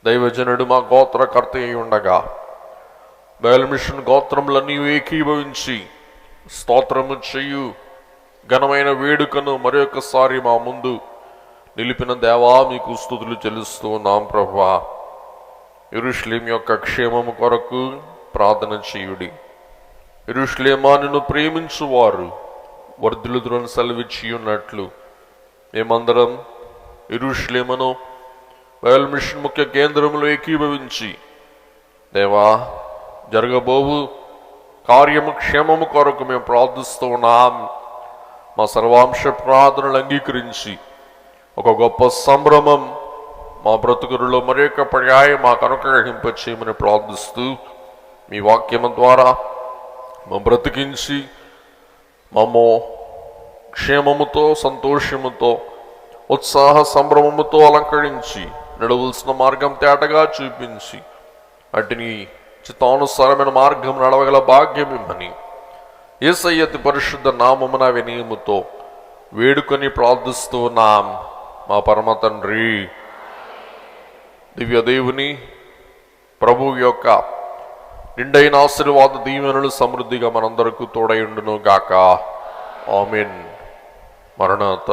దైవజనుడు మా గోత్రకర్త అయి ఉండగా బయలు మిషన్ గోత్రములన్నీ ఏకీభవించి స్తోత్రము చెయ్యు ఘనమైన వేడుకను మరొకసారి మా ముందు నిలిపిన దేవా మీకు స్తుతులు చెల్లిస్తూ ఉన్నాం ప్రభువా. యెరూషలేము యొక్క క్షేమము కొరకు ప్రార్థన చేయుడి. యెరూషలేమా, నిన్ను ప్రేమించువారు వర్ధిల్లుదురని సెలవిచ్చి ఉన్నట్లు మేమందరం యెరూషలేమును బయలు మిషన్ ముఖ్య కేంద్రంలో ఏకీభవించి దేవా జరగబోవు కార్యము క్షేమము కొరకు మేము ప్రార్థిస్తూ ఉన్నాం. మా సర్వాంశ ప్రార్థనలు అంగీకరించి ఒక గొప్ప సంభ్రమం మా బ్రతుకులలో మరొక పర్యాయం మాకు అనుగ్రహింపచేయమని ప్రార్థిస్తూ మీ వాక్యము ద్వారా మా బ్రతికించి మమ్ము క్షేమముతో సంతోషముతో ఉత్సాహ సంభ్రమముతో అలంకరించి నడవలసిన మార్గం తేటగా చూపించి వాటిని చిత్తానుసారమైన మార్గం నడవగల భాగ్యం ఇమ్మని యేసయ్య అతి పరిశుద్ధ నామమున వినయముతో వేడుకొని ప్రార్థిస్తూ ఉన్నాం మా పరమ తండ్రి. దివ్య దేవుని ప్రభు యొక్క నిండైన ఆశీర్వాద దీవెనలు సమృద్ధిగా మనందరకు తోడయుండును గాక. ఆమేన్. మరణాత.